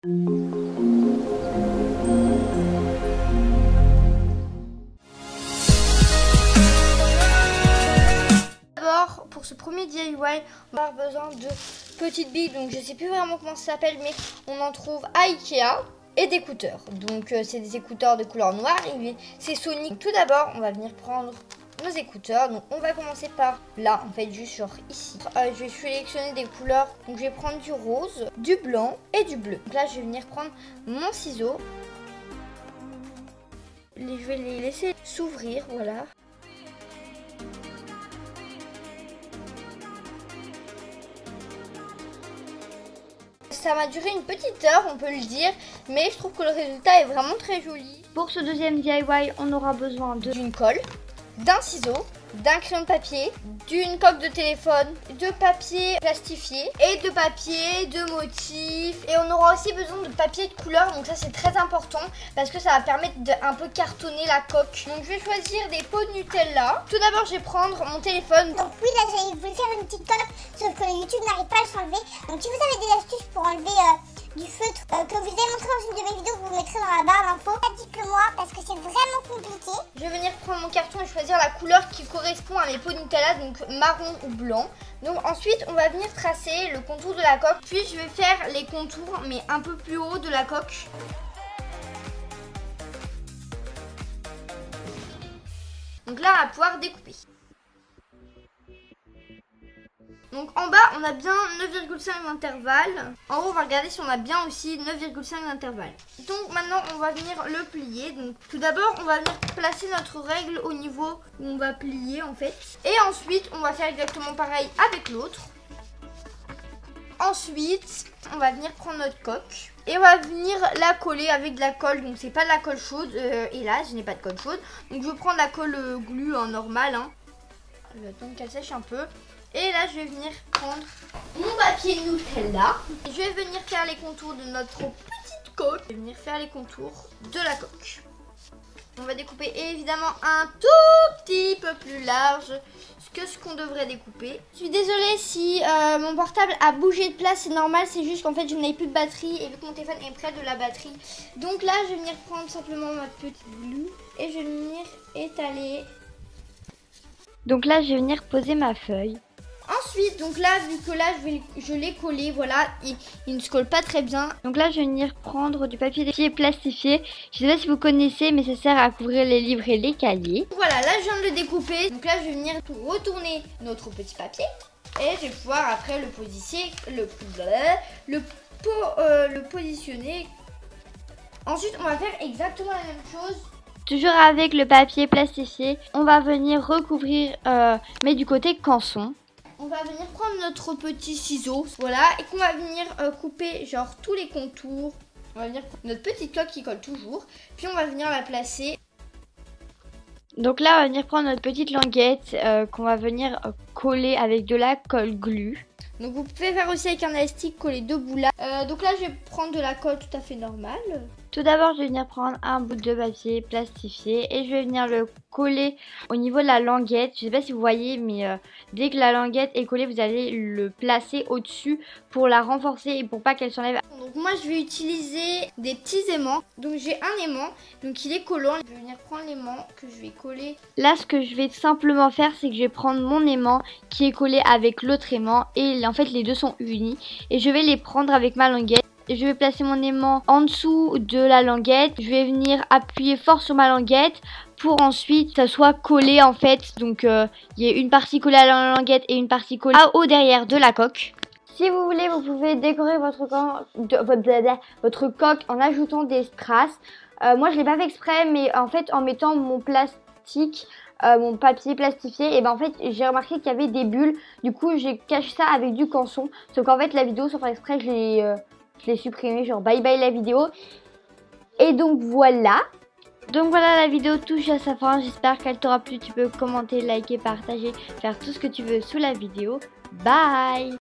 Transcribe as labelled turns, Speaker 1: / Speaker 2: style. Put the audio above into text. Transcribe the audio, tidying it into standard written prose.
Speaker 1: D'abord, pour ce premier DIY, on va avoir besoin de petites billes, donc je sais plus vraiment comment ça s'appelle, mais on en trouve à Ikea, et d'écouteurs. Donc c'est des écouteurs de couleur noire, et c'est Sony. Donc, tout d'abord, on va venir prendre nos écouteurs. Donc on va commencer par là, en fait, juste genre ici. Je vais sélectionner des couleurs, donc je vais prendre du rose, du blanc et du bleu. Donc là, je vais venir prendre mon ciseau. Je vais les laisser s'ouvrir, voilà. Ça m'a duré une petite heure, on peut le dire, mais je trouve que le résultat est vraiment très joli. Pour ce deuxième DIY, on aura besoin d'une colle, d'un ciseau, d'un crayon de papier, d'une coque de téléphone, de papier plastifié et de papier de motif. Et on aura aussi besoin de papier de couleur, donc ça c'est très important parce que ça va permettre d'un peu cartonner la coque. Donc je vais choisir des pots de Nutella. Tout d'abord je vais prendre mon téléphone.
Speaker 2: Donc oui, là j'allais vous faire une petite coque, sauf que le YouTube n'arrive pas à s'enlever. Donc si vous avez des astuces pour enlever du feutre que vous avez montré dans une de mes vidéos, vous mettrez dans la barre d'infos, dites-le-moi parce que c'est vraiment compliqué.
Speaker 1: Je vais venir prendre mon carton et choisir la couleur qui correspond à mes pots de Nutella, donc marron ou blanc. Donc ensuite on va venir tracer le contour de la coque, puis je vais faire les contours mais un peu plus haut de la coque. Donc là on va pouvoir découper. Donc en bas on a bien 9,5 d'intervalle. En haut on va regarder si on a bien aussi 9,5 d'intervalle. Donc maintenant on va venir le plier. Donc tout d'abord on va venir placer notre règle au niveau où on va plier en fait. Et ensuite on va faire exactement pareil avec l'autre. Ensuite on va venir prendre notre coque et on va venir la coller avec de la colle. Donc c'est pas de la colle chaude, hélas je n'ai pas de colle chaude. Donc je vais prendre la colle glue normale. J'attends qu'elle sèche un peu. Et là, je vais venir prendre mon papier Nutella. Et je vais venir faire les contours de notre petite coque. Je vais venir faire les contours de la coque. On va découper évidemment un tout petit peu plus large que ce qu'on devrait découper. Je suis désolée si mon portable a bougé de place, c'est normal. C'est juste qu'en fait, je n'avais plus de batterie et vu que mon téléphone est près de la batterie. Donc là, je vais venir prendre simplement ma petite glue et je vais venir étaler.
Speaker 3: Donc là, je vais venir poser ma feuille.
Speaker 1: Ensuite, donc là, vu que là, je l'ai collé, voilà, il ne se colle pas très bien.
Speaker 3: Donc là, je vais venir prendre du papier plastifié. Je sais pas si vous connaissez, mais ça sert à couvrir les livres et les cahiers.
Speaker 1: Voilà, là, je viens de le découper. Donc là, je vais venir retourner notre petit papier. Et je vais pouvoir après le positionner. Ensuite, on va faire exactement la même chose.
Speaker 3: Toujours avec le papier plastifié, on va venir recouvrir, mais du côté canson.
Speaker 1: On va venir prendre notre petit ciseau, voilà, et qu'on va venir couper genre tous les contours. On va venir prendre notre petite coque qui colle toujours, puis on va venir la placer.
Speaker 3: Donc là, on va venir prendre notre petite languette qu'on va venir coller avec de la colle glue.
Speaker 1: Donc vous pouvez faire aussi avec un élastique, coller deux bouts là. Donc là, je vais prendre de la colle tout à fait normale.
Speaker 3: Tout d'abord, je vais venir prendre un bout de papier plastifié et je vais venir le coller au niveau de la languette. Je ne sais pas si vous voyez, mais dès que la languette est collée, vous allez le placer au-dessus pour la renforcer et pour pas qu'elle s'enlève.
Speaker 1: Donc moi, je vais utiliser des petits aimants. Donc j'ai un aimant, donc il est collant. Je vais venir prendre l'aimant que je vais coller.
Speaker 3: Là, ce que je vais simplement faire, c'est que je vais prendre mon aimant qui est collé avec l'autre aimant et en fait, les deux sont unis. Et je vais les prendre avec ma languette. Je vais placer mon aimant en dessous de la languette. Je vais venir appuyer fort sur ma languette pour ensuite ça soit collé en fait. Donc il y a une partie collée à la languette et une partie collée au derrière de la coque. Si vous voulez, vous pouvez décorer votre coque en ajoutant des strass. Moi je l'ai pas fait exprès, mais en fait en mettant mon plastique, mon papier plastifié, et ben en fait j'ai remarqué qu'il y avait des bulles. Du coup j'ai caché ça avec du canson. Sauf qu'en fait la vidéo sans faire exprès je l'ai supprimé, genre bye bye la vidéo. Et donc voilà. Donc voilà, la vidéo touche à sa fin. J'espère qu'elle t'aura plu. Tu peux commenter, liker, partager, faire tout ce que tu veux sous la vidéo. Bye.